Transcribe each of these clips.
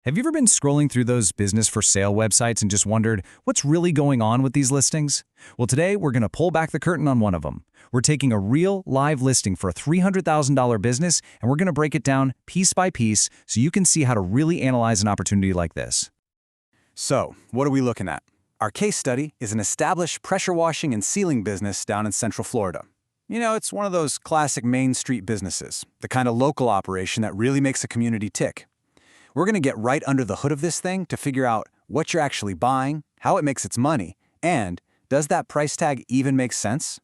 Have you ever been scrolling through those business for sale websites and just wondered what's really going on with these listings? Well, today we're going to pull back the curtain on one of them. We're taking a real live listing for a $300,000 business and we're going to break it down piece by piece so you can see how to really analyze an opportunity like this. So, what are we looking at? Our case study is an established pressure washing and sealing business down in Central Florida. You know, it's one of those classic Main Street businesses, the kind of local operation that really makes a community tick. We're going to get right under the hood of this thing to figure out what you're actually buying, how it makes its money, and does that price tag even make sense?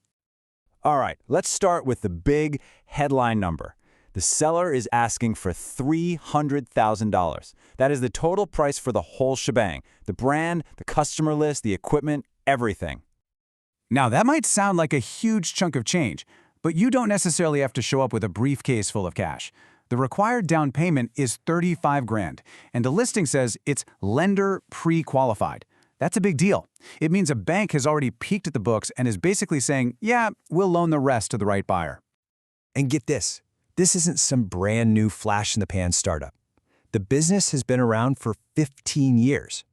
All right, let's start with the big headline number. The seller is asking for $300,000. That is the total price for the whole shebang. The brand, the customer list, the equipment, everything. Now, that might sound like a huge chunk of change, but you don't necessarily have to show up with a briefcase full of cash. The required down payment is $35,000, and the listing says it's lender pre-qualified. That's a big deal. It means a bank has already peeked at the books and is basically saying, yeah, we'll loan the rest to the right buyer. And get this isn't some brand new flash-in-the-pan startup. The business has been around for 15 years.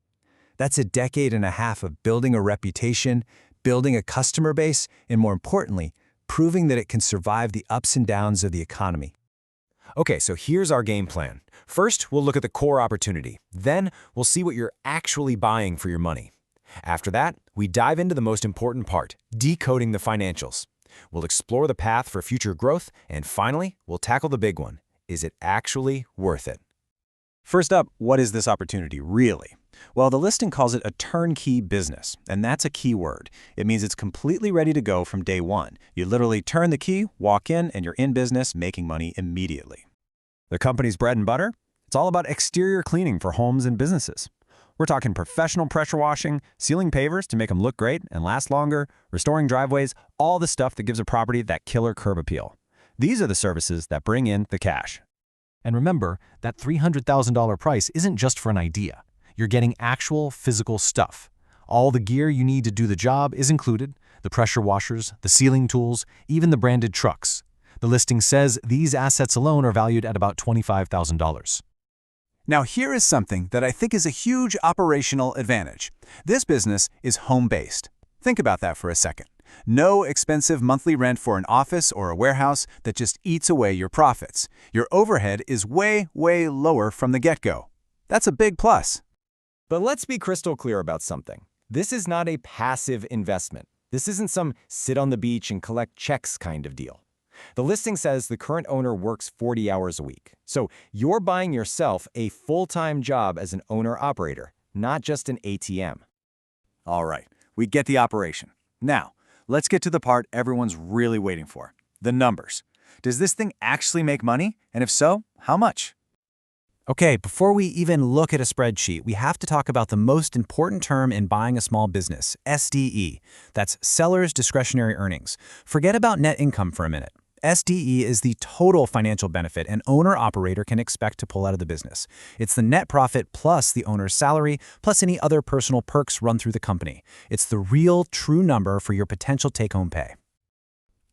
That's a decade and a half of building a reputation, building a customer base, and more importantly, proving that it can survive the ups and downs of the economy. Okay, so here's our game plan. First, we'll look at the core opportunity. Then, we'll see what you're actually buying for your money. After that, we dive into the most important part, decoding the financials. We'll explore the path for future growth, and finally, we'll tackle the big one. Is it actually worth it? First up, what is this opportunity really? Well, the listing calls it a turnkey business, and that's a key word. It means it's completely ready to go from day one. You literally turn the key, walk in, and you're in business making money immediately. The company's bread and butter? It's all about exterior cleaning for homes and businesses. We're talking professional pressure washing, sealing pavers to make them look great and last longer, restoring driveways, all the stuff that gives a property that killer curb appeal. These are the services that bring in the cash. And remember, that $300,000 price isn't just for an idea. You're getting actual physical stuff. All the gear you need to do the job is included, the pressure washers, the sealing tools, even the branded trucks. The listing says these assets alone are valued at about $25,000. Now, here is something that I think is a huge operational advantage. This business is home-based. Think about that for a second. No expensive monthly rent for an office or a warehouse that just eats away your profits. Your overhead is way, way lower from the get-go. That's a big plus. But let's be crystal clear about something. This is not a passive investment. This isn't some sit on the beach and collect checks kind of deal. The listing says the current owner works 40 hours a week. So you're buying yourself a full-time job as an owner-operator, not just an ATM. All right, we get the operation. Now, let's get to the part everyone's really waiting for, the numbers. Does this thing actually make money? And if so, how much? Okay, before we even look at a spreadsheet, we have to talk about the most important term in buying a small business, SDE. That's seller's discretionary earnings. Forget about net income for a minute. SDE is the total financial benefit an owner-operator can expect to pull out of the business. It's the net profit plus the owner's salary, plus any other personal perks run through the company. It's the real, true number for your potential take-home pay.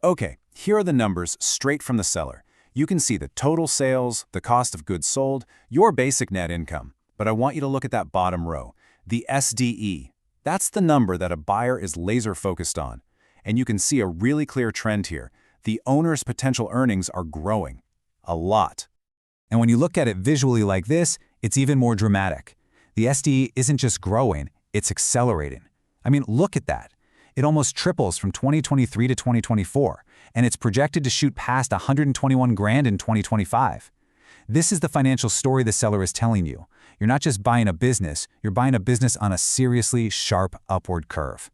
Okay, here are the numbers straight from the seller. You can see the total sales, the cost of goods sold, your basic net income. But I want you to look at that bottom row, the SDE. That's the number that a buyer is laser focused on. And you can see a really clear trend here. The owner's potential earnings are growing. A lot. And when you look at it visually like this, it's even more dramatic. The SDE isn't just growing, it's accelerating. I mean, look at that. It almost triples from 2023 to 2024, and it's projected to shoot past $121,000 in 2025. This is the financial story the seller is telling you. You're not just buying a business, you're buying a business on a seriously sharp upward curve.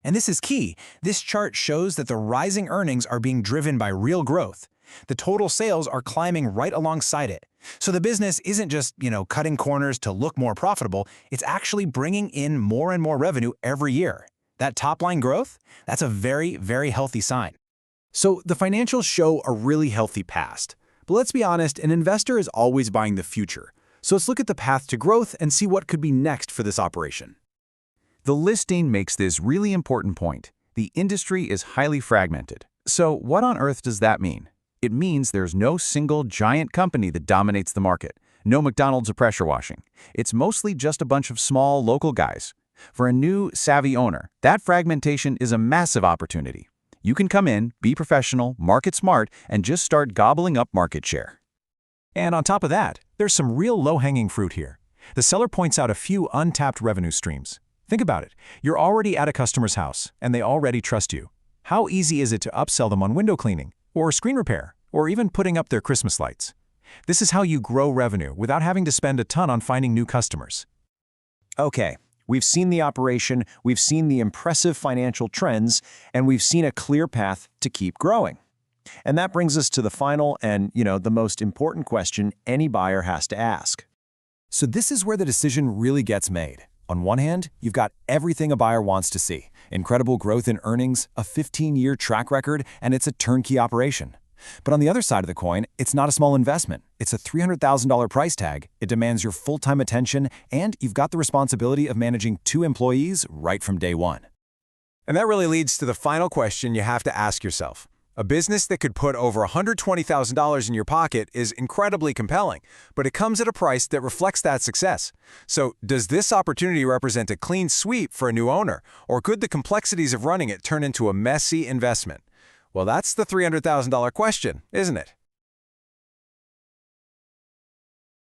And this is key. This chart shows that the rising earnings are being driven by real growth. The total sales are climbing right alongside it. So the business isn't just, cutting corners to look more profitable, it's actually bringing in more and more revenue every year. That top-line growth, that's a very, very healthy sign. So the financials show a really healthy past. But let's be honest, an investor is always buying the future. So let's look at the path to growth and see what could be next for this operation. The listing makes this really important point. The industry is highly fragmented. So what on earth does that mean? It means there's no single giant company that dominates the market. No McDonald's or pressure washing. It's mostly just a bunch of small, local guys. For a new, savvy owner, that fragmentation is a massive opportunity. You can come in, be professional, market smart, and just start gobbling up market share. And on top of that, there's some real low-hanging fruit here. The seller points out a few untapped revenue streams. Think about it. You're already at a customer's house, and they already trust you. How easy is it to upsell them on window cleaning, or screen repair, or even putting up their Christmas lights? This is how you grow revenue without having to spend a ton on finding new customers. Okay, we've seen the operation, we've seen the impressive financial trends, and we've seen a clear path to keep growing. And that brings us to the final and, the most important question any buyer has to ask. So this is where the decision really gets made. On one hand, you've got everything a buyer wants to see. Incredible growth in earnings, a 15-year track record, and it's a turnkey operation. But on the other side of the coin, it's not a small investment. It's a $300,000 price tag, it demands your full-time attention, and you've got the responsibility of managing 2 employees right from day one. And that really leads to the final question you have to ask yourself. A business that could put over $120,000 in your pocket is incredibly compelling, but it comes at a price that reflects that success. So, does this opportunity represent a clean sweep for a new owner, or could the complexities of running it turn into a messy investment? Well, that's the $300,000 question, isn't it?